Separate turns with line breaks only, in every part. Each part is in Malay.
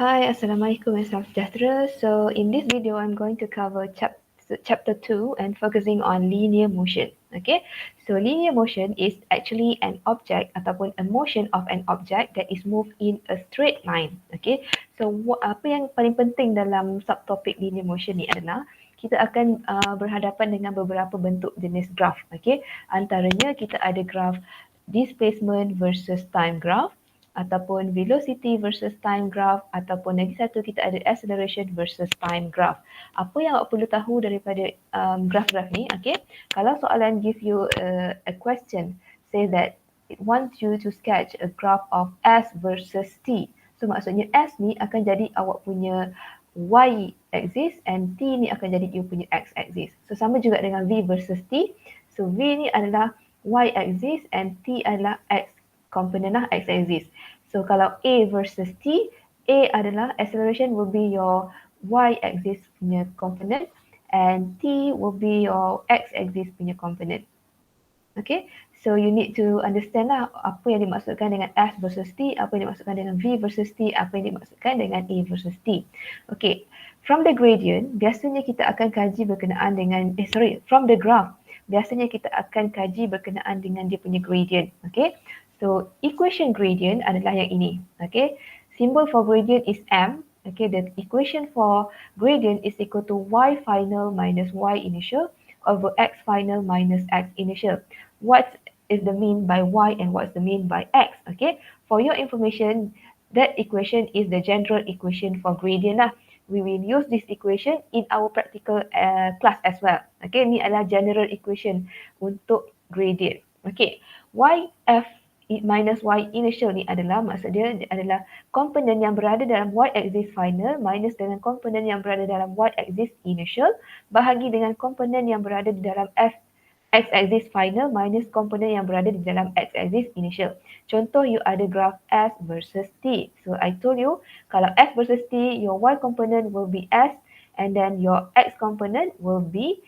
Hi, Assalamualaikum and salam sejahtera. So in this video, I'm going to cover chapter 2 and focusing on linear motion. Okay, so linear motion is actually an object ataupun a motion of an object that is moved in a straight line. Okay, so apa yang paling penting dalam subtopik linear motion ni adalah kita akan berhadapan dengan beberapa bentuk jenis graf. Okay, antaranya kita ada graf displacement versus time graph, ataupun velocity versus time graph, ataupun lagi satu kita ada acceleration versus time graph. Apa yang awak perlu tahu daripada graf-graf ni, okay? Kalau soalan give you a question, say that it wants you to sketch a graph of S versus T. So maksudnya S ni akan jadi awak punya Y axis and T ni akan jadi you punya X axis. So sama juga dengan V versus T. So V ni adalah Y axis and T adalah X component lah, X axis. So kalau A versus T, A adalah acceleration will be your Y axis punya component and T will be your X axis punya component. Okay, so you need to understand lah apa yang dimaksudkan dengan S versus T, apa yang dimaksudkan dengan V versus T, apa yang dimaksudkan dengan A versus T. Okay, from the gradient, biasanya kita akan kaji berkenaan dengan, from the graph, biasanya kita akan kaji berkenaan dengan dia punya gradient. Okay, so equation gradient adalah yang ini. Okay, symbol for gradient is M. Okay, the equation for gradient is equal to Y final minus Y initial over X final minus X initial. What is the mean by Y and what's the mean by X? Okay, for your information, that equation is the general equation for gradient lah. We will use this equation in our practical class as well. Okay, ini adalah general equation untuk gradient. Okay, YF minus Y initial ni adalah, maksud dia adalah komponen yang berada dalam Y axis final minus dengan komponen yang berada dalam Y axis initial bahagi dengan komponen yang berada di dalam X axis final minus komponen yang berada di dalam X axis initial. Contoh, you ada graph S versus T. So I told you, kalau S versus T, your Y component will be S and then your X component will be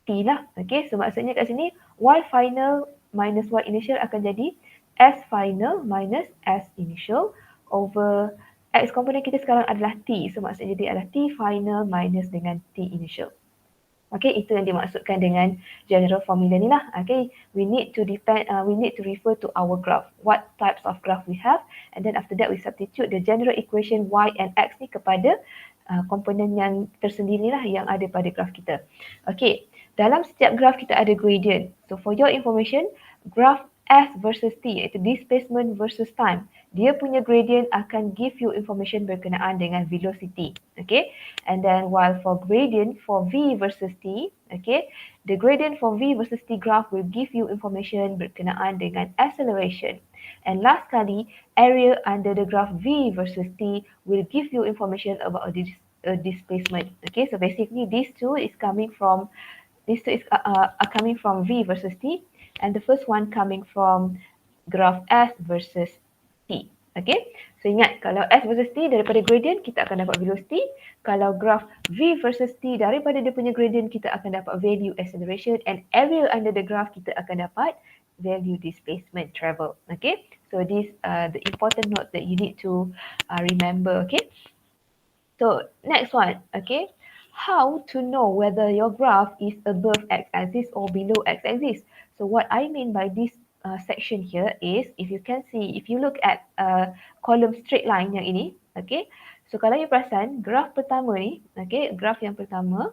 T lah. Okay, so maksudnya kat sini Y final minus Y initial akan jadi S final minus S initial over X komponen kita sekarang adalah T. So maksudnya dia adalah T final minus dengan T initial. Okay, itu yang dimaksudkan dengan general formula ni lah. Okay, we need to refer to our graph. What types of graph we have, and then after that we substitute the general equation Y and X ni kepada komponen yang tersendiri lah yang ada pada graph kita. Okay, dalam setiap graph kita ada gradient. So for your information, graph S versus T, iaitu displacement versus time, dia punya gradient akan give you information berkenaan dengan velocity. Okay, and then while for gradient for V versus T, okay, the gradient for V versus T graph will give you information berkenaan dengan acceleration. And last kali, area under the graph V versus T will give you information about a displacement. Okay, so basically these two are coming from V versus T, and the first one coming from graph S versus T. Okay, so ingat, kalau S versus T daripada gradient kita akan dapat velocity. Kalau graph V versus T daripada dia punya gradient kita akan dapat value acceleration, and area under the graph kita akan dapat value displacement travel. Okay, so these are the important notes that you need to remember. Okay, so next one. Okay, how to know whether your graph is above x-axis or below x-axis. So what I mean by this section here is, if you can see, if you look at column straight line yang ini, okay, so kalau you perasan graf pertama ni, okay, graf yang pertama,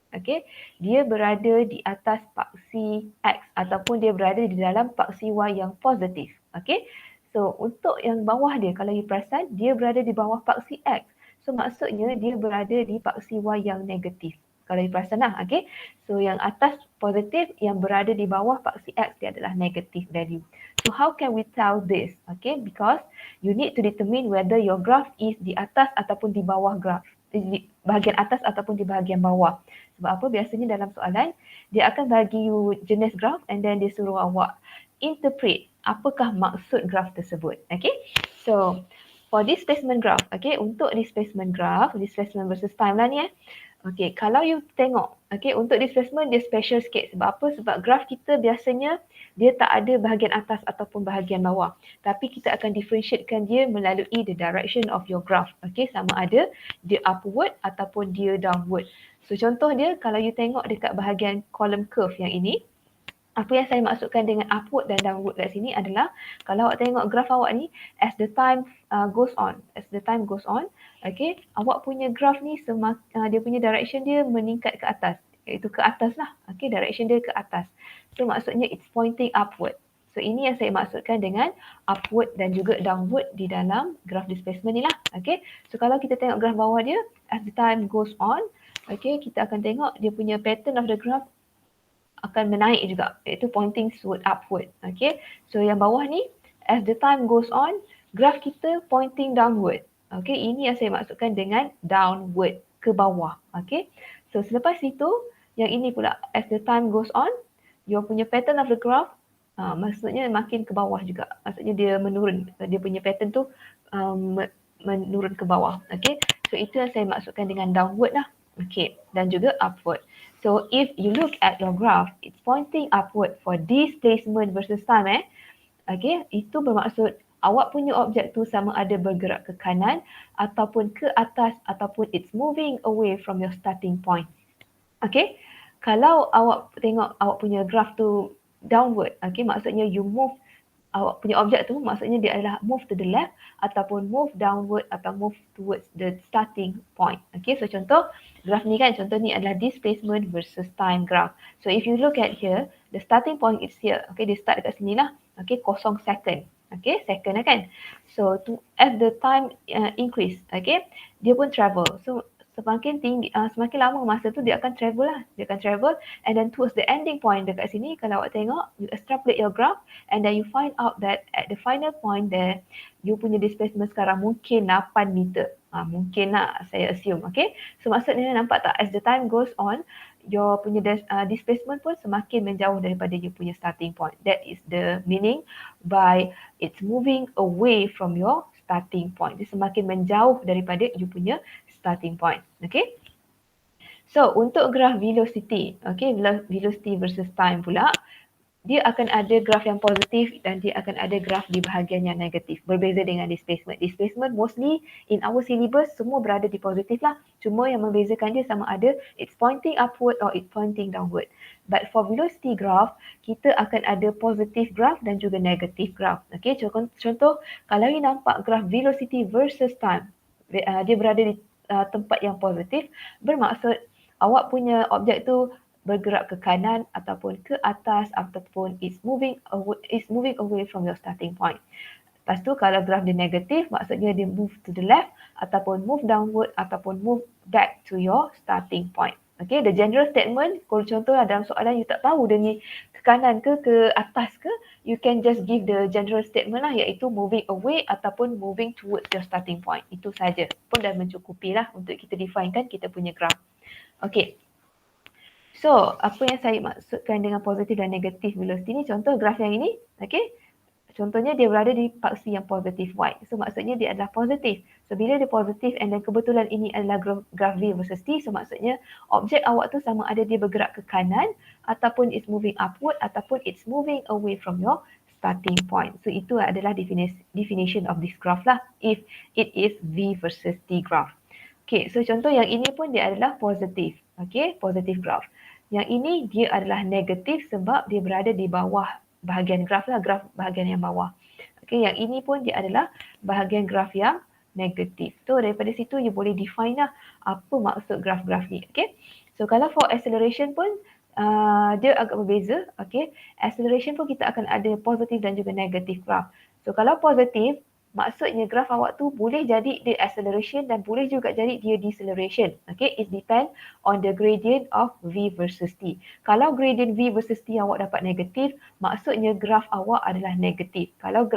okay, dia berada di atas paksi X ataupun dia berada di dalam paksi Y yang positif. Okay, so untuk yang bawah dia, kalau you perasan, dia berada di bawah paksi X. So maksudnya dia berada di paksi Y yang negatif. Kalau you perasan lah, okay. So yang atas positif, yang berada di bawah paksi X dia adalah negative value. So how can we tell this? Okay, because you need to determine whether your graph is di atas ataupun di bawah graph. Di bahagian atas ataupun di bahagian bawah. Sebab apa? Biasanya dalam soalan, dia akan bagi you jenis graph and then dia suruh awak interpret apakah maksud graph tersebut. Okay, so for displacement graph, okay, untuk displacement graph, displacement versus time lah ni Okey, kalau you tengok, okey, untuk displacement dia special sikit. Sebab apa? Sebab graf kita biasanya dia tak ada bahagian atas ataupun bahagian bawah. Tapi kita akan differentiatekan dia melalui the direction of your graph. Okey, sama ada dia upward ataupun dia downward. So contoh dia, kalau you tengok dekat bahagian column curve yang ini, apa yang saya maksudkan dengan upward dan downward kat sini adalah kalau awak tengok graf awak ni as the time goes on, okay, awak punya graf ni dia punya direction dia meningkat ke atas, iaitu ke atas lah, okay, direction dia ke atas. So maksudnya it's pointing upward. So ini yang saya maksudkan dengan upward dan juga downward di dalam graph displacement ni lah, okay. So kalau kita tengok graf bawah dia as the time goes on, okay, kita akan tengok dia punya pattern of the graph akan menaik juga, iaitu pointing upward. Okay, so yang bawah ni as the time goes on, graf kita pointing downward. Okay, ini yang saya maksudkan dengan downward, ke bawah. Okay, so selepas itu yang ini pula as the time goes on, your punya pattern of the graph maksudnya makin ke bawah juga, maksudnya dia menurun, dia punya pattern tu menurun ke bawah. Okay, so itu yang saya maksudkan dengan downward lah. Okay, dan juga upward. So if you look at your graph, it's pointing upward for displacement versus time. Okay, itu bermaksud awak punya objek tu sama ada bergerak ke kanan ataupun ke atas ataupun it's moving away from your starting point. Okay, kalau awak tengok awak punya graph tu downward, okay, maksudnya you move, awak punya objek tu maksudnya dia adalah move to the left ataupun move downward atau move towards the starting point. Okay, so contoh graf ni kan, contoh ni adalah displacement versus time graph. So if you look at here, the starting point is here. Okay, dia start dekat sini lah. Okay, 0 second. Okay, second lah kan. So as the time increase, okay, dia pun travel. So semakin tinggi, semakin lama masa tu dia akan travel lah. Dia akan travel and then towards the ending point dekat sini, kalau awak tengok, you extrapolate your graph and then you find out that at the final point there, you punya displacement sekarang mungkin 8 meter. Mungkin lah, saya assume. Okay, so maksudnya nampak tak, as the time goes on, your punya displacement pun semakin menjauh daripada you punya starting point. That is the meaning by it's moving away from your starting point. Dia semakin menjauh daripada you punya starting point. Okay. So untuk graf velocity, okay, velocity versus time pula, dia akan ada graf yang positif dan dia akan ada graf di bahagian yang negatif. Berbeza dengan displacement. Displacement mostly in our syllabus semua berada di positif lah. Cuma yang membezakan dia sama ada it's pointing upward or it's pointing downward. But for velocity graph, kita akan ada positif graph dan juga negatif graph. Okay, contoh kalau you nampak graf velocity versus time, dia berada di tempat yang positif, bermaksud awak punya objek tu bergerak ke kanan ataupun ke atas ataupun is moving away from your starting point. Lepas tu kalau graf dia negatif, maksudnya dia move to the left ataupun move downward ataupun move back to your starting point. Okay, the general statement, kalau contohlah dalam soalan you tak tahu dia ni ke kanan ke atas ke, you can just give the general statement lah, iaitu moving away ataupun moving towards your starting point. Itu saja pun dah mencukupi lah untuk kita definekan kita punya graf. Okay. So, apa yang saya maksudkan dengan positif dan negatif velocity ni, contoh graf yang ini, okay? Contohnya dia berada di paksi yang positif y. So, maksudnya dia adalah positif. So, bila dia positif and then kebetulan ini adalah graf v versus t, so maksudnya objek awak tu sama ada dia bergerak ke kanan ataupun it's moving upward ataupun it's moving away from your starting point. So, itu adalah definition of this graph lah, if it is v versus t graph. Okay, so contoh yang ini pun dia adalah positif. Okay, positif graph. Yang ini dia adalah negatif sebab dia berada di bawah bahagian graf lah, graf bahagian yang bawah. Okay, yang ini pun dia adalah bahagian graf yang negatif. So daripada situ you boleh define lah apa maksud graf-graf ni. Okay, so kalau for acceleration pun dia agak berbeza. Okay, acceleration pun kita akan ada positif dan juga negatif graf. So kalau positif, maksudnya graf awak tu boleh jadi dia acceleration dan boleh juga jadi dia deceleration. Okay, it depend on the gradient of V versus T. Kalau gradient V versus T awak dapat negatif, maksudnya graf awak adalah negatif. Kalau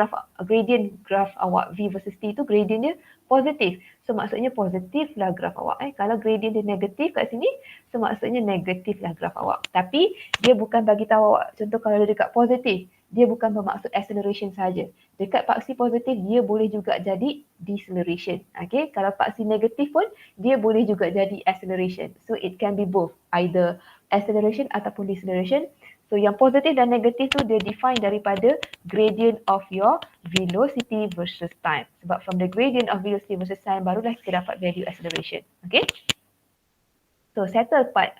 gradient graf awak V versus T tu gradient dia positif. So maksudnya positif lah graf awak. Kalau gradient dia negatif kat sini, so maksudnya negatif lah graf awak. Tapi dia bukan bagi tahu awak, contoh kalau dia dekat positif, dia bukan bermaksud acceleration saja. Dekat paksi positif dia boleh juga jadi deceleration. Okay, kalau paksi negatif pun dia boleh juga jadi acceleration. So it can be both, either acceleration ataupun deceleration. So yang positif dan negatif tu dia define daripada gradient of your velocity versus time. Sebab from the gradient of velocity versus time barulah kita dapat value acceleration. Okay. So settle part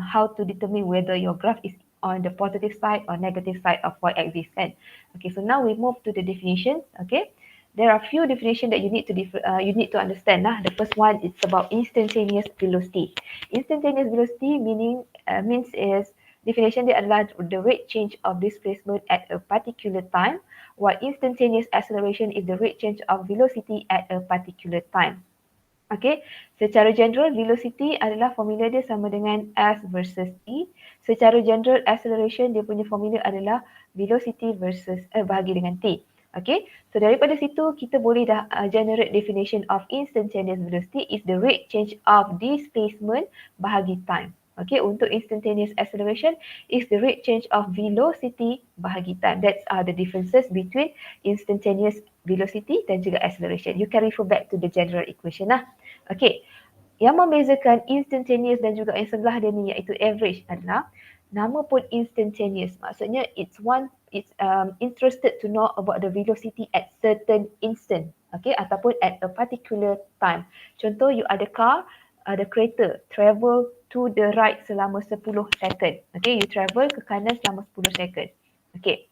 how to determine whether your graph is on the positive side or negative side of y-axis kan. Okay, so now we move to the definitions. Okay, there are few definitions that you need to understand lah. The first one is about instantaneous velocity. Instantaneous velocity means is definition dia adalah the rate change of displacement at a particular time, while instantaneous acceleration is the rate change of velocity at a particular time. Okay, secara general velocity adalah formula dia sama dengan S versus T. Secara general acceleration dia punya formula adalah velocity versus bahagi dengan T. Okay, so daripada situ kita boleh dah generate definition of instantaneous velocity is the rate change of displacement bahagi time. Okay, untuk instantaneous acceleration is the rate change of velocity bahagi time. That's the differences between instantaneous velocity dan juga acceleration. You can refer back to the general equation lah. Okay, yang membezakan instantaneous dan juga yang sebelah dia ni iaitu average adalah nama pun instantaneous. Maksudnya it's interested to know about the velocity at certain instant. Okay, ataupun at a particular time. Contoh, you ada car, ada kereta, travel to the right selama 10 second. Okay, you travel ke kanan selama 10 second. Okay,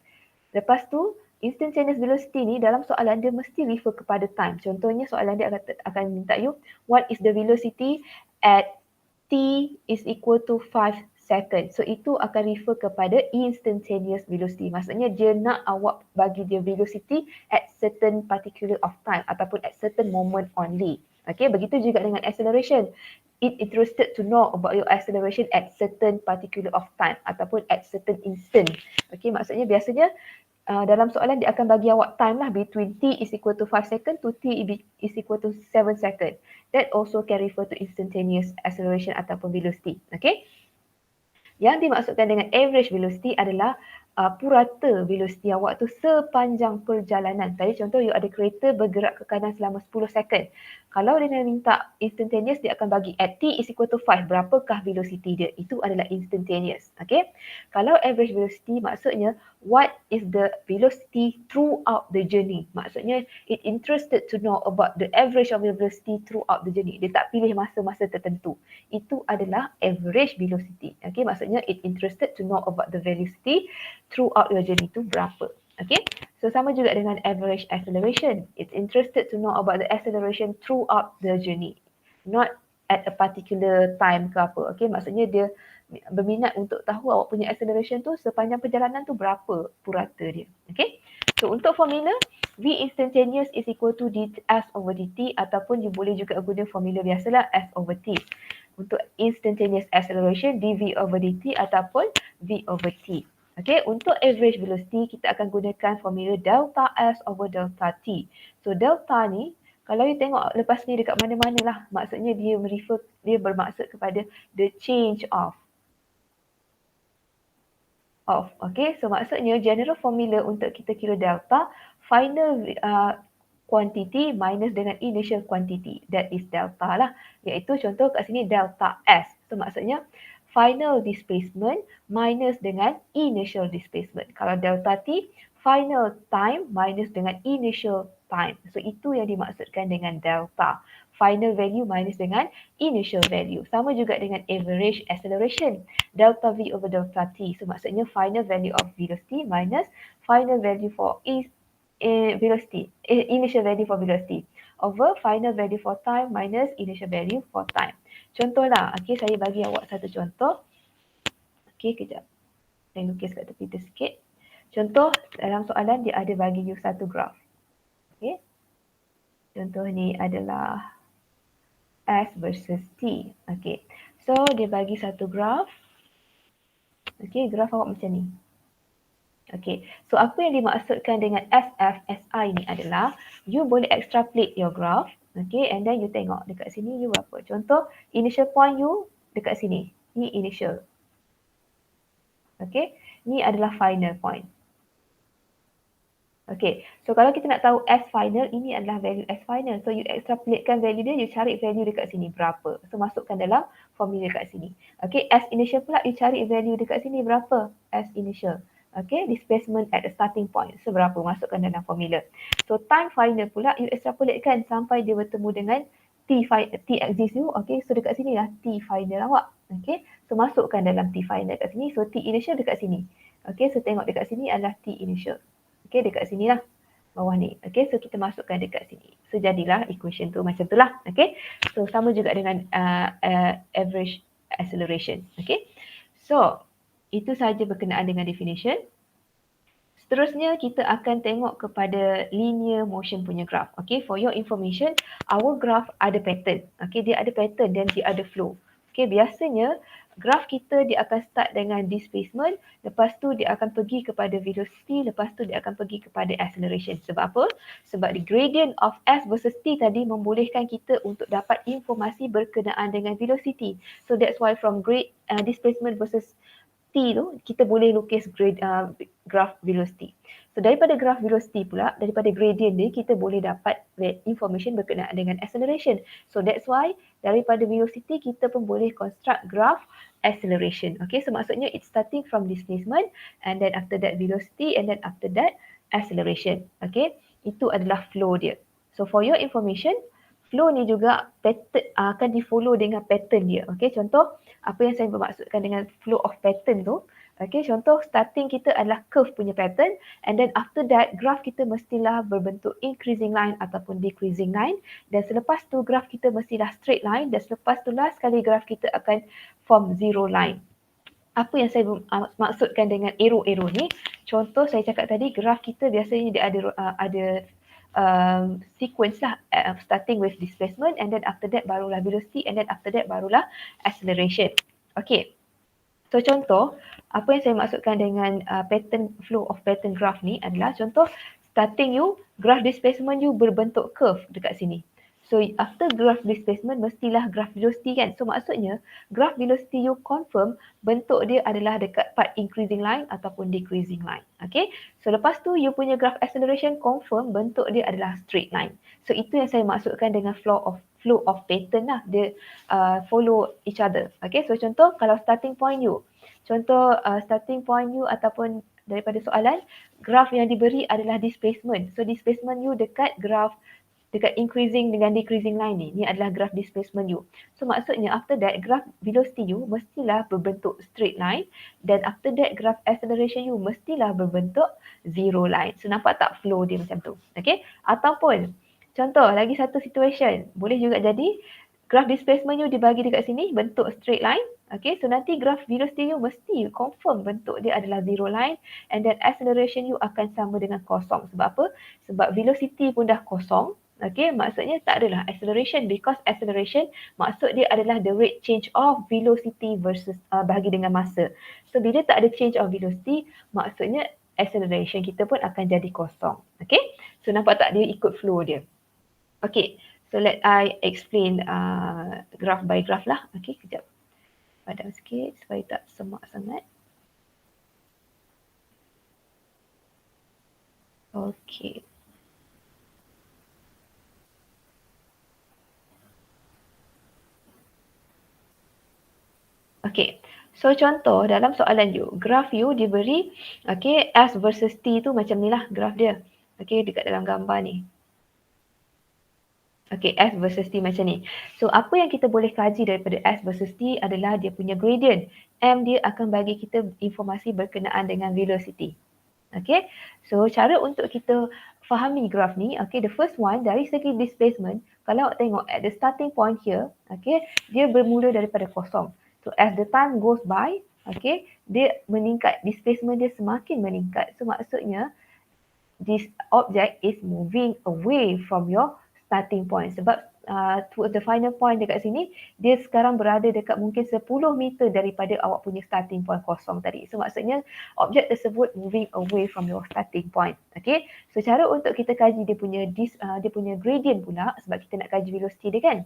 lepas tu instantaneous velocity ni dalam soalan dia mesti refer kepada time. Contohnya soalan dia akan minta you what is the velocity at t is equal to 5 second. So itu akan refer kepada instantaneous velocity. Maksudnya dia nak awak bagi dia velocity at certain particular of time ataupun at certain moment only. Okay, begitu juga dengan acceleration. It interested to know about your acceleration at certain particular of time ataupun at certain instant. Okay, maksudnya biasanya dalam soalan dia akan bagi awak time lah between t is equal to 5 second to t is equal to 7 second. That also can refer to instantaneous acceleration ataupun velocity. Okay. Yang dimaksudkan dengan average velocity adalah purata velocity awak tu sepanjang perjalanan. Tadi contoh you ada kereta bergerak ke kanan selama 10 second. Kalau dia nak minta instantaneous, dia akan bagi at t is equal to 5. Berapakah velocity dia? Itu adalah instantaneous. Okay. Kalau average velocity maksudnya what is the velocity throughout the journey. Maksudnya it interested to know about the average of the velocity throughout the journey. Dia tak pilih masa-masa tertentu. Itu adalah average velocity. Okay. Maksudnya it interested to know about the velocity throughout your journey tu berapa. Okay, so sama juga dengan average acceleration. It's interested to know about the acceleration throughout the journey, not at a particular time ke apa. Okay, maksudnya dia berminat untuk tahu awak punya acceleration tu sepanjang perjalanan tu berapa purata dia. Okay, so untuk formula V instantaneous is equal to S over dt ataupun you boleh juga guna formula biasalah S over T. Untuk instantaneous acceleration dV over dt ataupun V over T. Okay, untuk average velocity kita akan gunakan formula delta S over delta T. So delta ni kalau you tengok lepas ni dekat mana-mana lah, maksudnya dia bermaksud kepada the change of. Okay, so maksudnya general formula untuk kita kira delta, final quantity minus dengan initial quantity. That is delta lah. Iaitu contoh kat sini delta S. So maksudnya final displacement minus dengan initial displacement. Kalau delta T, final time minus dengan initial time. So itu yang dimaksudkan dengan delta. Final value minus dengan initial value. Sama juga dengan average acceleration. Delta V over delta T. So maksudnya final value of velocity minus final value for velocity, initial value for velocity over final value for time minus initial value for time. Contohlah, okay, saya bagi awak satu contoh. Okay, kejap. Saya lukis kat tepi tu sikit. Contoh, dalam soalan dia ada bagi you satu graf. Okay. Contoh ni adalah S versus T. Okay. So, dia bagi satu graf. Okay, graf awak macam ni. Okay, so apa yang dimaksudkan dengan SF, SI ni adalah you boleh extrapolate your graph. Okay, and then you tengok dekat sini you berapa. Contoh, initial point you dekat sini. Ni initial. Okay, ni adalah final point. Okay, so kalau kita nak tahu S final, ini adalah value S final. So you extrapolatekan value dia, you cari value dekat sini berapa. So masukkan dalam formula dekat sini. Okay, S initial pula you cari value dekat sini berapa. S initial. Okay, displacement at the starting point. So berapa, masukkan dalam formula. So time final pula you extrapolatekan sampai dia bertemu dengan T exist you. Okay, so dekat sini lah T final awak. Okay, so masukkan dalam T final dekat sini. So T initial dekat sini. Okay, so tengok dekat sini adalah T initial. Okay, dekat sini lah bawah ni. Okay, so kita masukkan dekat sini. So jadilah equation tu macam tu lah. Okay, so sama juga dengan average acceleration. Okay, so itu sahaja berkenaan dengan definition. Seterusnya kita akan tengok kepada linear motion punya graph. Okay, for your information, our graph ada pattern. Okay, dia ada pattern dan dia ada flow. Okay, biasanya graf kita dia akan start dengan displacement, lepas tu dia akan pergi kepada velocity, lepas tu dia akan pergi kepada acceleration. Sebab apa? Sebab the gradient of S versus T tadi membolehkan kita untuk dapat informasi berkenaan dengan velocity. So that's why from displacement versus T tu, kita boleh lukis graph velocity. So daripada graph velocity pula, daripada gradient dia, kita boleh dapat information berkenaan dengan acceleration. So that's why daripada velocity, kita pun boleh construct graph acceleration. Okay, so maksudnya it's starting from displacement and then after that velocity and then after that acceleration. Okay, itu adalah flow dia. So for your information, flow ni juga pattern, akan di-follow dengan pattern dia. Okay, contoh apa yang saya bermaksudkan dengan flow of pattern tu. Okay, contoh starting kita adalah curve punya pattern and then after that graph kita mestilah berbentuk increasing line ataupun decreasing line dan selepas tu graph kita mestilah straight line dan selepas tu last sekali graph kita akan form zero line. Apa yang saya maksudkan dengan arrow-arrow ni, contoh saya cakap tadi graph kita biasanya dia ada sequence lah, starting with displacement and then after that barulah velocity and then after that barulah acceleration. Okay, so contoh apa yang saya maksudkan dengan pattern flow of pattern graph ni adalah contoh starting you graph displacement you berbentuk curve dekat sini. So after graph displacement mestilah graph velocity kan. So maksudnya graph velocity you confirm bentuk dia adalah dekat part increasing line ataupun decreasing line. Okay. So lepas tu you punya graph acceleration confirm bentuk dia adalah straight line. So itu yang saya maksudkan dengan flow of pattern lah. Dia follow each other. Okay. So contoh kalau starting point you. Contoh starting point you ataupun daripada soalan graph yang diberi adalah displacement. So displacement you dekat graph dekat increasing dengan decreasing line ni. Ni adalah graph displacement you. So maksudnya after that graph velocity you mestilah berbentuk straight line dan after that graph acceleration you mestilah berbentuk zero line. So nampak tak flow dia macam tu. Okay. Ataupun contoh lagi satu situation. Boleh juga jadi graph displacement you dibagi dekat sini bentuk straight line. Okay, so nanti graph velocity you mesti confirm bentuk dia adalah zero line and then acceleration you akan sama dengan kosong. Sebab apa? Sebab velocity pun dah kosong. Okay, maksudnya tak adalah acceleration because acceleration maksud dia adalah the rate change of velocity versus bahagi dengan masa. So bila tak ada change of velocity, maksudnya acceleration kita pun akan jadi kosong. Okay, so nampak tak dia ikut flow dia. Okay, so let I explain graph by graph lah. Okay, kejap. Padam sikit supaya tak semak sangat. Okay. Okay. So contoh dalam soalan you, graph you diberi okay, S versus T tu macam ni lah graph dia. Okay, dekat dalam gambar ni. Okay, S versus T macam ni. So apa yang kita boleh kaji daripada S versus T adalah dia punya gradient. M dia akan bagi kita informasi berkenaan dengan velocity. Okay, so cara untuk kita fahami graph ni, okay, the first one dari segi displacement, kalau awak tengok at the starting point here, okay, dia bermula daripada kosong. So as the time goes by, okay, dia meningkat, displacement dia semakin meningkat. So maksudnya this object is moving away from your starting point sebab towards the final point dekat sini dia sekarang berada dekat mungkin 10 meter daripada awak punya starting point kosong tadi. So maksudnya objek tersebut moving away from your starting point. Okay, so cara untuk kita kaji dia punya gradient pula sebab kita nak kaji velocity dia kan.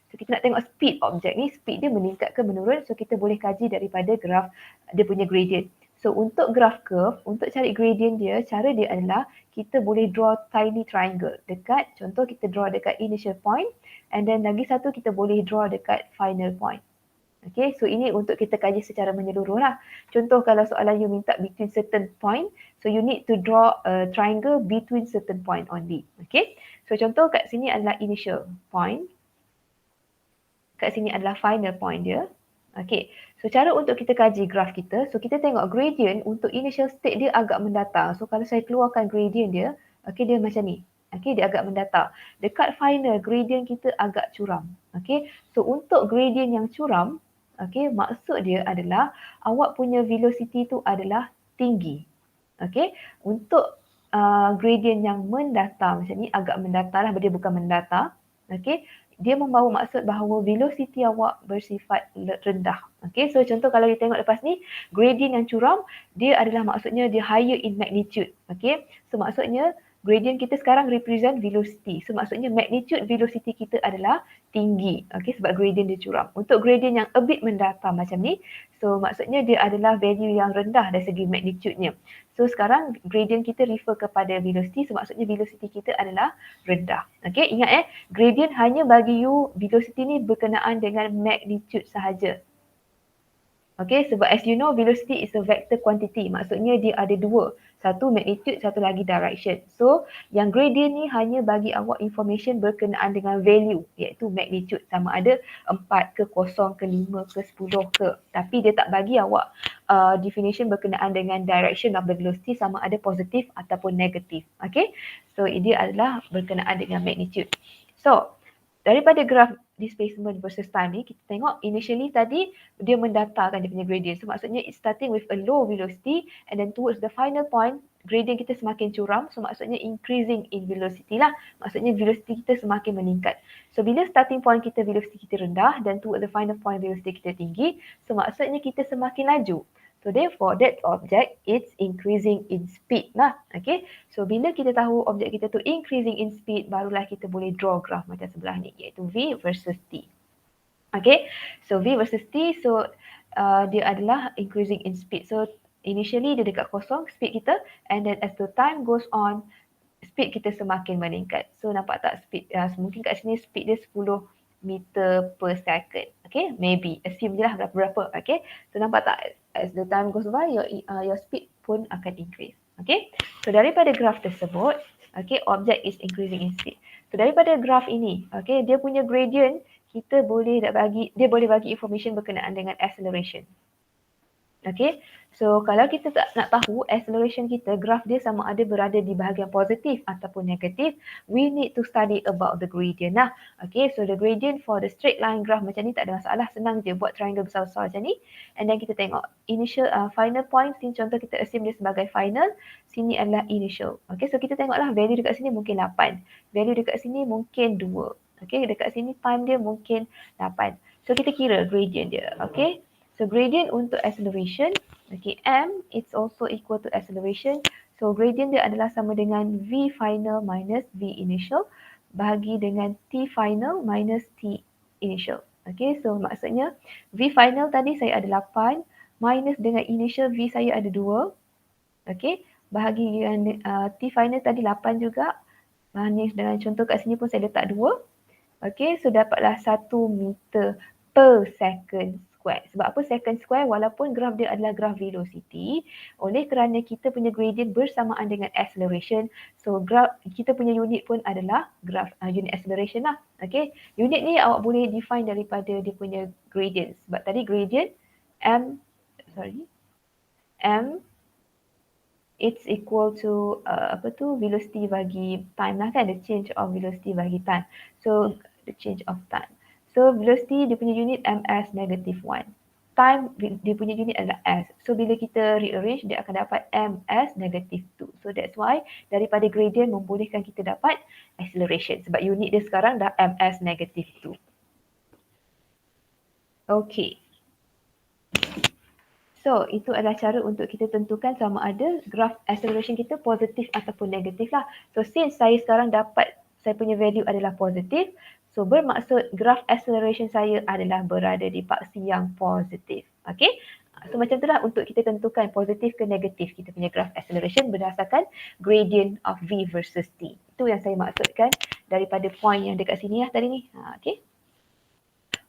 So kita nak tengok speed objek ni, speed dia meningkat ke menurun. So kita boleh kaji daripada graph dia punya gradient. So untuk graph curve, untuk cari gradient dia, cara dia adalah kita boleh draw tiny triangle dekat, contoh kita draw dekat initial point, and then lagi satu kita boleh draw dekat final point. Okay, so ini untuk kita kaji secara menyeluruh lah. Contoh kalau soalan you minta between certain point, so you need to draw a triangle between certain point only. Okay, so contoh kat sini adalah initial point, kat sini adalah final point dia. Okay, so cara untuk kita kaji graf kita, so kita tengok gradient untuk initial state dia agak mendatar. So kalau saya keluarkan gradient dia, okay, dia macam ni. Okay, dia agak mendatar. Dekat final, gradient kita agak curam. Okay, so untuk gradient yang curam, okay, maksud dia adalah awak punya velocity tu adalah tinggi. Okay, untuk gradient yang mendatar macam ni, agak mendatar lah, dia bukan mendatar. Okay, dia membawa maksud bahawa velocity awak bersifat rendah. Okay, so contoh kalau kita tengok lepas ni, gradient yang curam, dia adalah maksudnya dia higher in magnitude. Okay, so maksudnya gradient kita sekarang represent velocity. So maksudnya magnitude velocity kita adalah tinggi. Okay, sebab gradient dia curam. Untuk gradient yang a bit mendatar macam ni, so maksudnya dia adalah value yang rendah dari segi magnitude-nya. So sekarang gradient kita refer kepada velocity, so maksudnya velocity kita adalah rendah. Okay, ingat gradient hanya bagi you velocity ni berkenaan dengan magnitude sahaja. Okay, sebab as you know, velocity is a vector quantity. Maksudnya dia ada dua. Satu magnitude, satu lagi direction. So, yang gradient ni hanya bagi awak information berkenaan dengan value, iaitu magnitude. Sama ada 4 ke 0 ke 5 ke 10 ke. Tapi dia tak bagi awak definition berkenaan dengan direction of the velocity, sama ada positif ataupun negatif. Okay, so dia adalah berkenaan dengan magnitude. So, daripada graf displacement versus time ni, kita tengok initially tadi dia mendatarkan dia punya gradient. So maksudnya it's starting with a low velocity and then towards the final point, gradient kita semakin curam. So maksudnya increasing in velocity lah. Maksudnya velocity kita semakin meningkat. So bila starting point kita velocity kita rendah dan towards the final point velocity kita tinggi, so maksudnya kita semakin laju. So therefore that object it's increasing in speed lah. Okay. So bila kita tahu objek kita tu increasing in speed, barulah kita boleh draw graph macam sebelah ni, iaitu V versus T. Okay. So V versus T, so dia adalah increasing in speed. So initially dia dekat kosong speed kita, and then as the time goes on, speed kita semakin meningkat. So nampak tak speed, mungkin kat sini speed dia 10 meter per second. Okay, maybe assume je lah berapa. Okay, so nampak tak as the time goes by, your speed pun akan increase. Okay, so daripada graf tersebut, okay, object is increasing in speed. So daripada graf ini, okay, dia punya gradient kita boleh boleh bagi information berkenaan dengan acceleration. Okay, so kalau kita tak nak tahu acceleration kita, graf dia sama ada berada di bahagian positif ataupun negatif, we need to study about the gradient lah. Okay, so the gradient for the straight line graph macam ni tak ada masalah, senang je buat triangle besar-besar macam ni. And then kita tengok initial final point, sini contoh kita assume dia sebagai final, sini adalah initial. Okay, so kita tengoklah value dekat sini mungkin 8, value dekat sini mungkin 2. Okay, dekat sini time dia mungkin 8. So kita kira gradient dia. Okay. So gradient untuk acceleration, okay, m it's also equal to acceleration. So gradient dia adalah sama dengan v final minus v initial bahagi dengan t final minus t initial. Okay, so maksudnya v final tadi saya ada 8 minus dengan initial v saya ada 2. Okay, bahagi dengan t final tadi 8 juga. Minus dengan contoh kat sini pun saya letak 2. Okay, so dapatlah 1 meter per second square. Sebab apa second square? Walaupun graf dia adalah graf velocity, oleh kerana kita punya gradient bersamaan dengan acceleration, so graf kita punya unit pun adalah graf unit acceleration lah. Okay, unit ni awak boleh define daripada dia punya gradient. Sebab tadi gradient m it's equal to velocity bagi time lah kan, the change of velocity bagi time. So the change of time. So velocity dia punya unit ms negative 1. Time dia punya unit adalah s. So bila kita rearrange dia akan dapat ms negative 2. So that's why daripada gradient membolehkan kita dapat acceleration. Sebab unit dia sekarang dah ms negative 2. Okay. So itu adalah cara untuk kita tentukan sama ada graf acceleration kita positif ataupun negatif lah. So since saya sekarang dapat saya punya value adalah positif, so bermaksud graf acceleration saya adalah berada di paksi yang positif. Okay, So macam itulah untuk kita tentukan positif ke negatif kita punya graph acceleration berdasarkan gradient of V versus T. Itu yang saya maksudkan daripada point yang dekat sini lah tadi ni. Okay.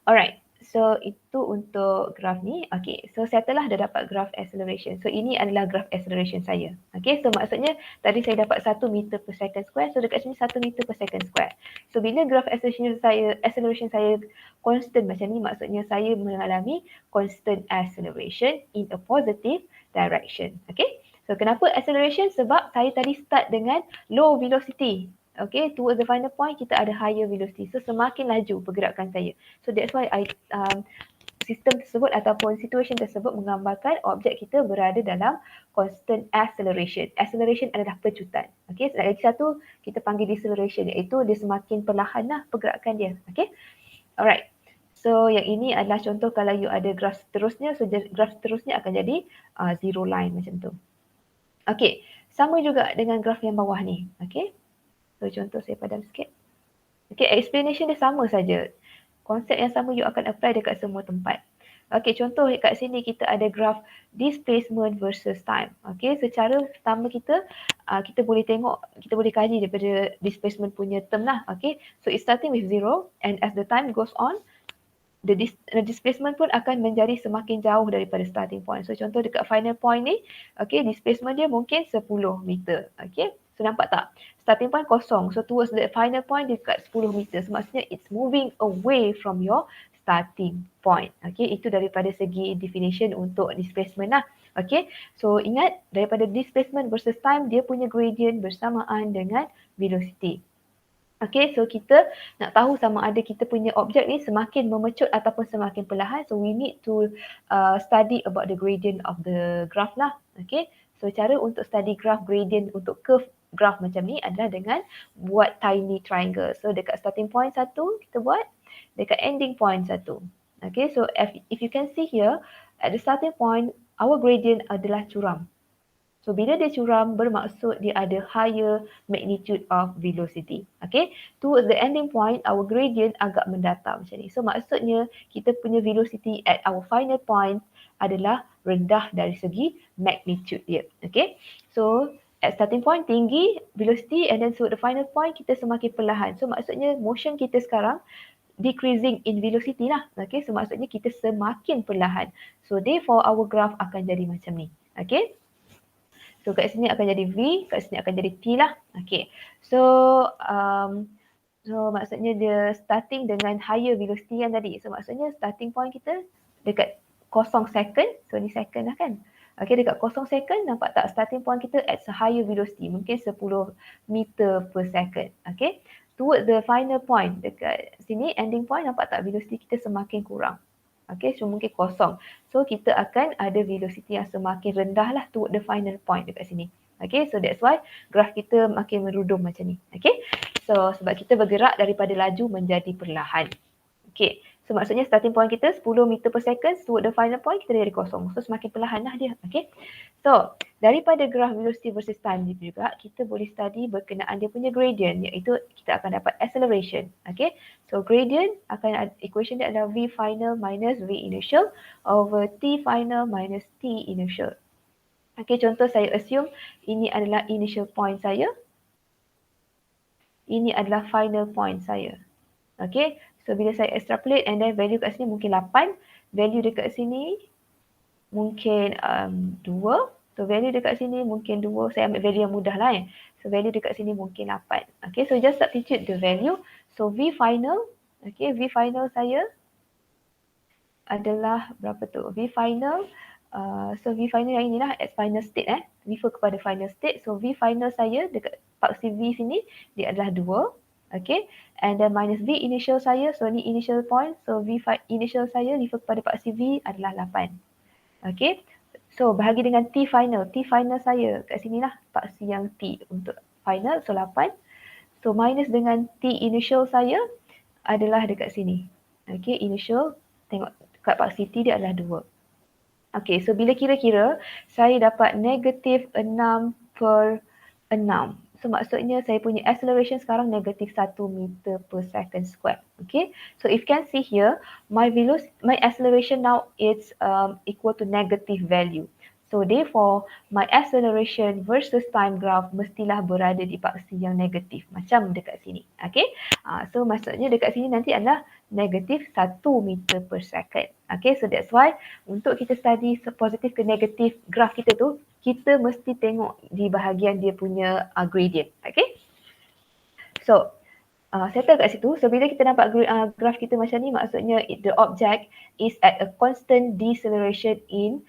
Alright. So itu untuk graf ni. Okay. So saya telah dah dapat graph acceleration. So ini adalah graph acceleration saya. Okay. So maksudnya tadi saya dapat 1 meter per second square. So dekat sini 1 meter per second square. So bila graph acceleration saya constant macam ni, maksudnya saya mengalami constant acceleration in a positive direction. Okay. So kenapa acceleration? Sebab saya tadi start dengan low velocity. Okay, towards the final point kita ada higher velocity. So semakin laju pergerakan saya. So that's why sistem tersebut ataupun situation tersebut menggambarkan objek kita berada dalam constant acceleration. Acceleration adalah pecutan. Okay, lagi satu kita panggil deceleration, iaitu dia semakin perlahan lah pergerakan dia. Okay, alright. So yang ini adalah contoh kalau you ada graf seterusnya, so graf seterusnya akan jadi zero line macam tu. Okay, sama juga dengan graf yang bawah ni. Okay. So contoh saya padam sikit. Okay, explanation dia sama saja. Konsep yang sama you akan apply dekat semua tempat. Okay, contoh kat sini kita ada graph displacement versus time. Okay, secara pertama kita boleh tengok, kita boleh kaji daripada displacement punya term lah. Okay, so it's starting with 0 and as the time goes on, the displacement pun akan menjadi semakin jauh daripada starting point. So contoh dekat final point ni, okay, displacement dia mungkin 10 meter. Okay, so nampak tak? Starting point kosong. So towards the final point dekat 10 meter. So maksudnya it's moving away from your starting point. Okay, itu daripada segi definition untuk displacement lah. Okay, so ingat daripada displacement versus time, dia punya gradient bersamaan dengan velocity. Okay, so kita nak tahu sama ada kita punya objek ni semakin memecut ataupun semakin perlahan. So we need to study about the gradient of the graph lah. Okay, so cara untuk study graph gradient untuk curve graph macam ni adalah dengan buat tiny triangle. So dekat starting point 1 kita buat, dekat ending point 1. Okay, so if you can see here, at the starting point, our gradient adalah curam. So bila dia curam bermaksud dia ada higher magnitude of velocity. Okay. Towards the ending point, our gradient agak mendatar macam ni. So maksudnya kita punya velocity at our final point adalah rendah dari segi magnitude dia. Okay. So at starting point tinggi velocity and then toward the final point kita semakin perlahan. So maksudnya motion kita sekarang decreasing in velocity lah. Okay. So maksudnya kita semakin perlahan. So therefore our graph akan jadi macam ni. Okay. So kat sini akan jadi V, kat sini akan jadi T lah. Okay. So maksudnya dia starting dengan higher velocity yang tadi. So maksudnya starting point kita dekat 0 second. So ni second lah kan. Okay, dekat 0 second nampak tak starting point kita at a higher velocity. Mungkin 10 meter per second. Okay. Toward the final point dekat sini ending point nampak tak velocity kita semakin kurang. Okay, so mungkin kosong. So kita akan ada velocity yang semakin rendah lah toward the final point dekat sini. Okay, so that's why graf kita makin merudum macam ni. Okay, so sebab kita bergerak daripada laju menjadi perlahan. Okay, so maksudnya starting point kita 10 meter per second, toward the final point kita jadi kosong. So semakin perlahan lah dia. Okay, so daripada graf velocity versus time ni juga kita boleh study berkenaan dia punya gradient, iaitu kita akan dapat acceleration. Okay, so gradient akan equation dia adalah V final minus V initial over T final minus T initial. Okay, contoh saya assume ini adalah initial point saya. Ini adalah final point saya. Okay, so bila saya extrapolate and then value kat sini mungkin 8. Value dekat sini mungkin 2. So value dekat sini mungkin 2. Saya ambil value yang mudah lah eh. So value dekat sini mungkin 8. Okay, so just substitute the value. So V final, okay, V final saya adalah berapa tu? V final, so V final yang inilah at final state refer kepada final state. So V final saya dekat paksi V sini dia adalah 2. Okay, and then minus V initial saya, so ni initial point. So V initial saya refer kepada paksi V adalah 8. Okay, so bahagi dengan T final. T final saya kat sini lah paksi yang T untuk final, so 8. So minus dengan T initial saya adalah dekat sini. Okay, initial tengok kat paksi T dia adalah 2. Okay, so bila kira-kira saya dapat negatif 6 per 6. So maksudnya saya punya acceleration sekarang negatif 1 meter per second square. Okay. So if you can see here, my acceleration now is equal to negative value. So therefore, my acceleration versus time graph mestilah berada di paksi yang negatif. Macam dekat sini. Okay. So maksudnya dekat sini nanti adalah negatif 1 meter per second. Okay. So that's why untuk kita study positif ke negatif graf kita tu, kita mesti tengok di bahagian dia punya gradient. Okay. So, settle kat situ. So, bila kita nampak graf kita macam ni, maksudnya the object is at a constant deceleration in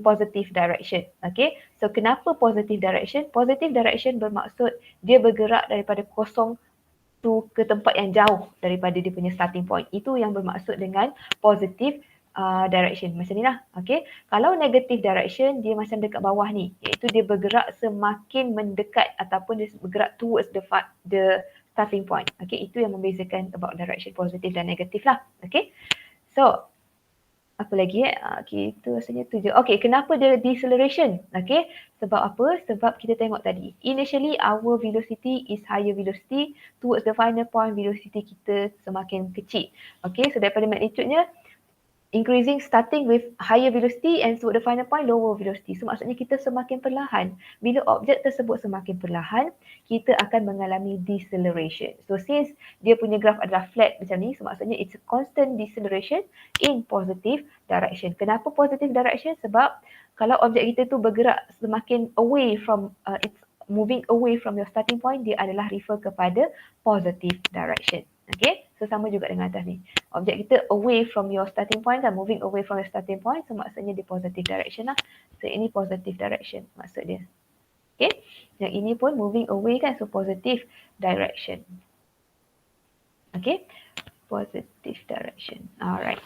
positive direction. Okay. So, kenapa positive direction? Positive direction bermaksud dia bergerak daripada kosong tu ke tempat yang jauh daripada dia punya starting point. Itu yang bermaksud dengan positive direction. Macam ni lah. Okay. Kalau negative direction, dia macam dekat bawah ni. Iaitu dia bergerak semakin mendekat ataupun dia bergerak towards the starting point. Okay. Itu yang membezakan about direction positive dan negatif lah. Okay. So, apa lagi Okay, itu rasanya tu je. Okay, kenapa dia deceleration? Okay, sebab apa? Sebab kita tengok tadi. Initially, our velocity is higher velocity. Towards the final point, velocity kita semakin kecil. Okay, so daripada magnitude-nya, increasing starting with higher velocity and toward the final point lower velocity. So maksudnya kita semakin perlahan. Bila objek tersebut semakin perlahan, kita akan mengalami deceleration. So since dia punya graph adalah flat macam ni, so maksudnya it's a constant deceleration in positive direction. Kenapa positive direction? Sebab kalau objek kita tu bergerak semakin away from, it's moving away from your starting point, dia adalah refer kepada positive direction. Okay, so sama juga dengan atas ni. Objek kita away from your starting point dan moving away from your starting point, so maksudnya di positive direction lah. So ini positive direction maksud dia. Okay, yang ini pun moving away kan, so positive direction. Okay, positive direction. Alright.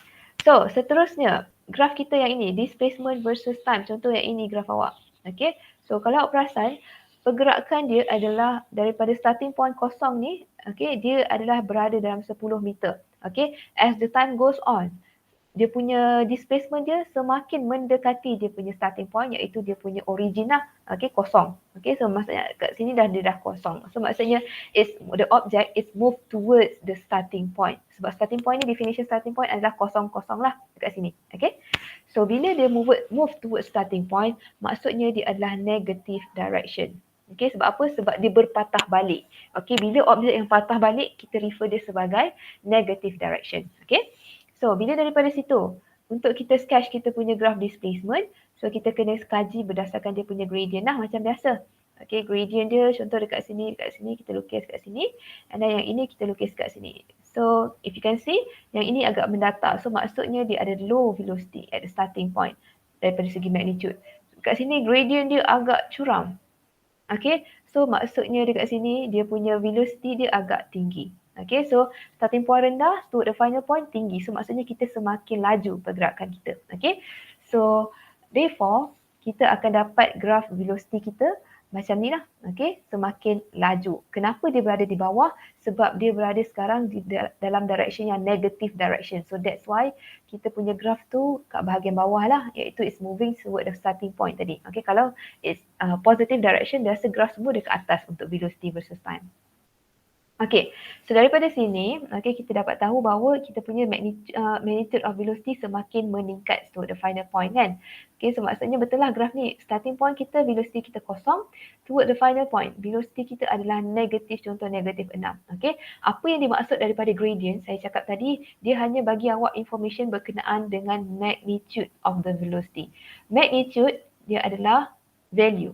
So seterusnya, graf kita yang ini, displacement versus time. Contoh yang ini graf awak. Okay, so kalau awak perasan, pergerakan dia adalah daripada starting point kosong ni, okay, dia adalah berada dalam 10 meter. Okay, as the time goes on, dia punya displacement dia semakin mendekati dia punya starting point, iaitu dia punya origin lah. Okay, kosong. Okay, so maksudnya kat sini dah dia dah kosong. So maksudnya the object is move towards the starting point. Sebab starting point ni, definition starting point adalah kosong-kosong lah dekat sini. Okay, so bila dia move towards starting point, maksudnya dia adalah negative direction. Okay, sebab apa? Sebab dia berpatah balik. Okay, bila objek yang patah balik, kita refer dia sebagai negative direction. Okay, so bila daripada situ, untuk kita sketch kita punya graph displacement, so kita kena kaji berdasarkan dia punya gradient lah macam biasa. Okay, gradient dia contoh dekat sini kita lukis kat sini, and then yang ini kita lukis kat sini. So if you can see, yang ini agak mendatar, so maksudnya dia ada low velocity at the starting point daripada segi magnitude. Kat sini gradient dia agak curam. Okay, so maksudnya dekat sini dia punya velocity dia agak tinggi. Okay, so starting point rendah to the final point tinggi. So maksudnya kita semakin laju pergerakan kita. Okay, so therefore kita akan dapat graf velocity kita macam ni lah. Okay, semakin laju. Kenapa dia berada di bawah? Sebab dia berada sekarang dalam direction yang negative direction. So that's why kita punya graf tu kat bahagian bawah lah, iaitu it's moving toward the starting point tadi. Okay, kalau it's positive direction, biasa graf semua dekat atas untuk velocity versus time. Okay, so daripada sini, okay, kita dapat tahu bahawa kita punya magnitude of velocity semakin meningkat to the final point kan. Okay, so maksudnya betul lah graf ni, starting point kita, velocity kita kosong, toward the final point, velocity kita adalah negatif, contoh negatif 6. Okay, apa yang dimaksud daripada gradient, saya cakap tadi, dia hanya bagi awak information berkenaan dengan magnitude of the velocity. Magnitude, dia adalah value.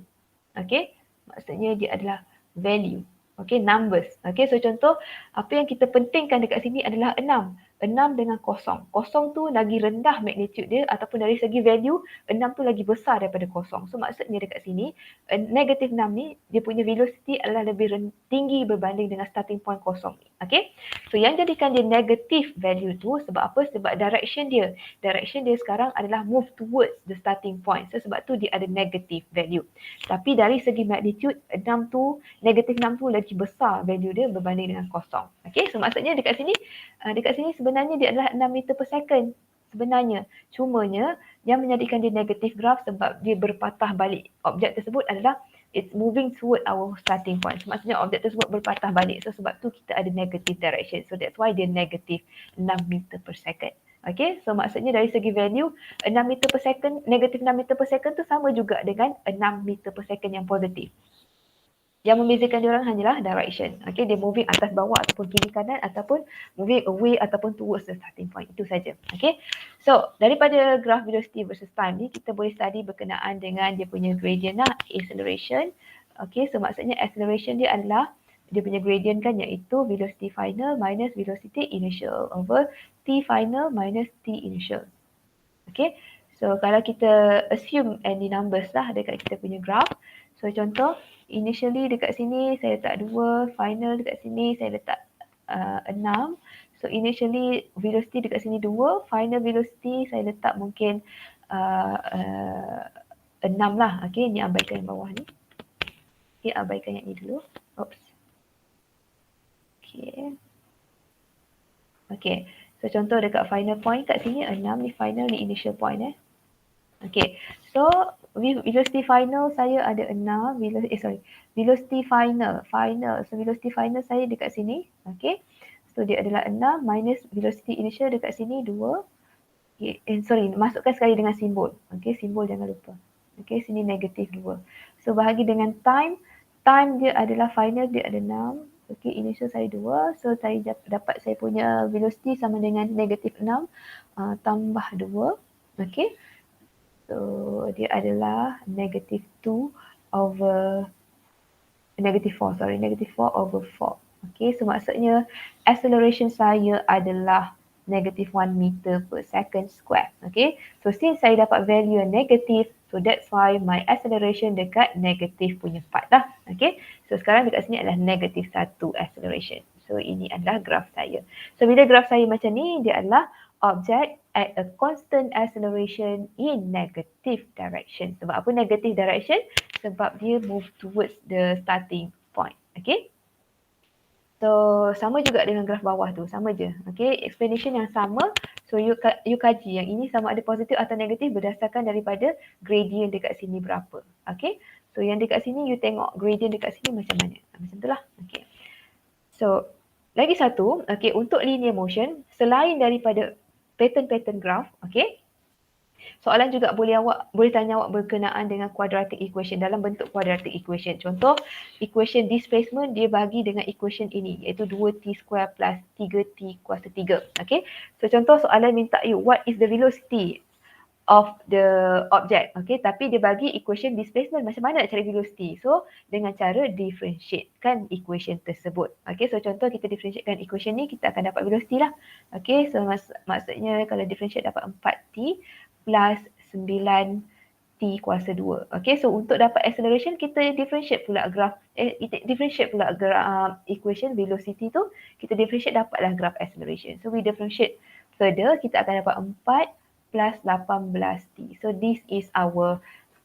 Okay, maksudnya dia adalah value. Okay, numbers. Okay, so contoh apa yang kita pentingkan dekat sini adalah 6. 6 dengan kosong. Kosong tu lagi rendah magnitude dia, ataupun dari segi value, 6 tu lagi besar daripada kosong. So maksudnya dekat sini, negatif 6 ni, dia punya velocity adalah lebih tinggi berbanding dengan starting point kosong ni. Okay, so yang jadikan dia negative value tu, sebab apa? Sebab direction dia. Direction dia sekarang adalah move towards the starting point. So sebab tu dia ada negative value. Tapi dari segi magnitude, 6 tu, negatif 6 tu lagi besar value dia berbanding dengan kosong. Okay, so maksudnya dekat sini sebenarnya dia adalah 6 meter per second sebenarnya. Cumanya yang menjadikan dia negatif graf sebab dia berpatah balik. Objek tersebut adalah it's moving toward our starting point. So, maksudnya objek tersebut berpatah balik. So sebab tu kita ada negative direction. So that's why dia negative 6 meter per second. Okay, so maksudnya dari segi value 6 meter per second, negatif 6 meter per second tu sama juga dengan 6 meter per second yang positif. Yang membezakan diorang hanyalah direction. Okay, dia moving atas bawah ataupun kiri kanan ataupun moving away ataupun towards the starting point. Itu saja. Okay, so daripada graph velocity versus time ni kita boleh study berkenaan dengan dia punya gradient lah, acceleration. Okay, so maksudnya acceleration dia adalah dia punya gradient kan, iaitu velocity final minus velocity initial over t final minus t initial. Okay, so kalau kita assume any numbers lah dekat kita punya graph. So contoh, initially dekat sini saya letak 2, final dekat sini saya letak 6. So initially velocity dekat sini 2, final velocity saya letak mungkin 6 lah. Okay, ni abaikan yang bawah ni. Okay, abaikan yang ni dulu. Oops. Okay. Okay, so contoh dekat final point kat sini 6 ni final, ni initial point Okay, so velocity final saya ada 6, velocity final. So velocity final saya dekat sini, okay. So dia adalah 6 minus velocity initial dekat sini 2. Okay, masukkan sekali dengan simbol. Okay, simbol jangan lupa. Okay, sini negatif 2. So bahagi dengan time dia adalah final, dia ada 6. Okay, initial saya 2. So saya dapat saya punya velocity sama dengan negatif 6 tambah 2. Okay. So dia adalah negative 2 over negative 4 over 4. Okay, so maksudnya acceleration saya adalah negative 1 meter per second square. Okay, so since saya dapat value yang negative, so that's why my acceleration dekat negative punya part lah. Okay, so sekarang dekat sini adalah negative 1 acceleration. So ini adalah graf saya. So bila graf saya macam ni, dia adalah object at a constant acceleration in negative direction. Sebab apa negative direction? Sebab dia move towards the starting point. Okay. So sama juga dengan graf bawah tu, sama je. Okay, explanation yang sama. So you kaji yang ini sama ada positif atau negatif berdasarkan daripada gradient dekat sini berapa. Okay, so yang dekat sini you tengok gradient dekat sini macam mana. Macam tu lah. Okay. So lagi satu, okay, untuk linear motion, selain daripada pattern graph, okay, soalan juga boleh tanya awak berkenaan dengan quadratic equation dalam bentuk quadratic equation. Contoh, equation displacement dia bagi dengan equation ini, iaitu 2t square plus 3t kuasa 3. Okay, so contoh soalan minta you what is the velocity of the object. Okay, tapi dia bagi equation displacement, macam mana nak cari velocity? So dengan cara differentiatekan equation tersebut. Okay, so contoh kita differentiatekan equation ni, kita akan dapat velocity lah. Okay, so maksudnya kalau differentiate dapat 4t plus 9t kuasa 2. Okay, so untuk dapat acceleration kita differentiate pula graph, equation velocity tu, kita differentiate dapatlah graph acceleration. So we differentiate further, kita akan dapat 4 plus 18t. So this is our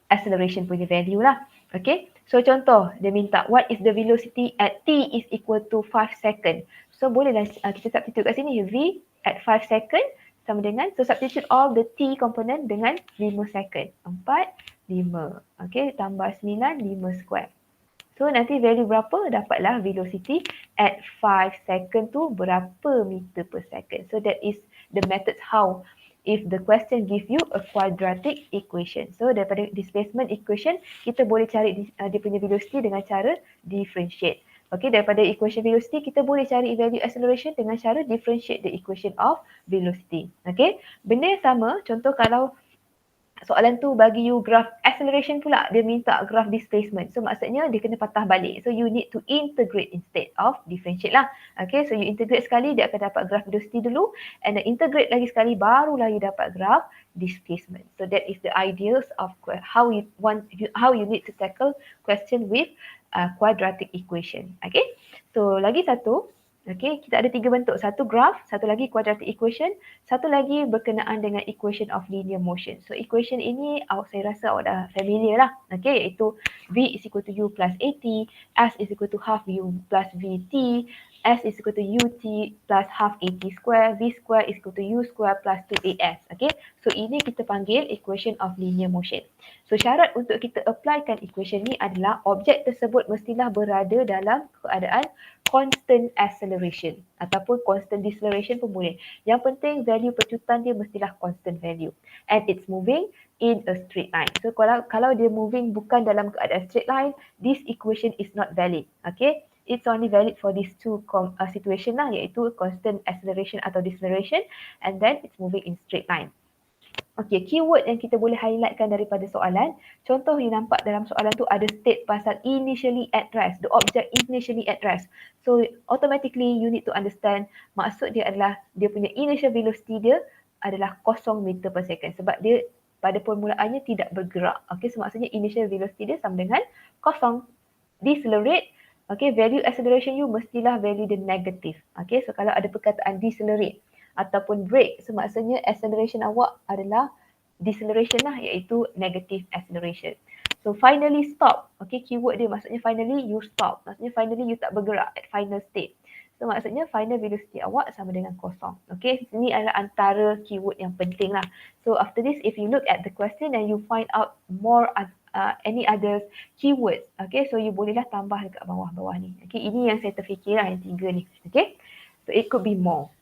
acceleration punya value lah. Okay, so contoh dia minta what is the velocity at t is equal to 5 second. So bolehlah kita substitute kat sini, v at 5 second sama dengan, so substitute all the t component dengan 5 second. 4, 5. Okay, tambah 9, 5 square. So nanti value berapa? Dapatlah velocity at 5 second tu berapa meter per second. So that is the method how if the question give you a quadratic equation. So daripada displacement equation, kita boleh cari dia punya velocity dengan cara differentiate. Okay, daripada equation velocity, kita boleh cari value acceleration dengan cara differentiate the equation of velocity. Okay, benda yang sama, contoh kalau soalan tu bagi you graph acceleration pula, dia minta graph displacement. So maksudnya dia kena patah balik. So you need to integrate instead of differentiate lah. Okay, so you integrate sekali, dia akan dapat graph velocity dulu, and then integrate lagi sekali, barulah you dapat graph displacement. So that is the ideas of how you need to tackle question with quadratic equation. Okay, so lagi satu. Okay, kita ada 3 bentuk. Satu graph, satu lagi quadratic equation, satu lagi berkenaan dengan equation of linear motion. So equation ini saya rasa awak dah familiar lah. Okay, iaitu V is equal to U plus AT, S is equal to half U plus VT, S is equal to UT plus half AT square, V square is equal to U square plus 2AS. Okay, so ini kita panggil equation of linear motion. So syarat untuk kita applykan equation ni adalah objek tersebut mestilah berada dalam keadaan constant acceleration ataupun constant deceleration pun boleh. Yang penting value pecutan dia mestilah constant value and it's moving in a straight line. So kalau dia moving bukan dalam keadaan straight line, this equation is not valid. Okay, it's only valid for these two situation lah, iaitu constant acceleration atau deceleration and then it's moving in straight line. Okay, keyword yang kita boleh highlightkan daripada soalan, contoh yang nampak dalam soalan tu ada state pasal initially at rest, the object initially at rest. So automatically you need to understand maksud dia adalah dia punya initial velocity dia adalah 0 meter per second sebab dia pada permulaannya tidak bergerak. Okay, so maksudnya initial velocity dia sama dengan 0. Decelerate, okay, value acceleration you mestilah value dia negatif. Okay, so kalau ada perkataan decelerate ataupun brake, so maksudnya acceleration awak adalah deceleration lah, iaitu negative acceleration. So finally stop, okay, keyword dia maksudnya finally you stop, maksudnya finally you tak bergerak at final state. So maksudnya final velocity awak sama dengan 0. Okay, ini adalah antara keyword yang penting lah. So after this, if you look at the question and you find out more any other keywords, okay, so you bolehlah tambah dekat bawah-bawah ni. Okay, ini yang saya terfikir lah, yang 3 ni. Okay, so it could be more.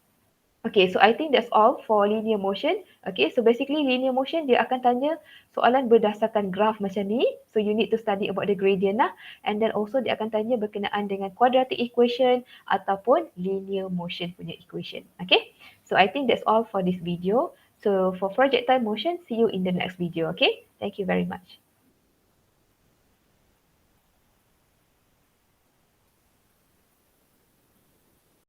Okay, so I think that's all for linear motion. Okay, so basically linear motion dia akan tanya soalan berdasarkan graph macam ni. So you need to study about the gradient lah. And then also dia akan tanya berkenaan dengan quadratic equation ataupun linear motion punya equation. Okay, so I think that's all for this video. So for projectile motion, see you in the next video. Okay, thank you very much.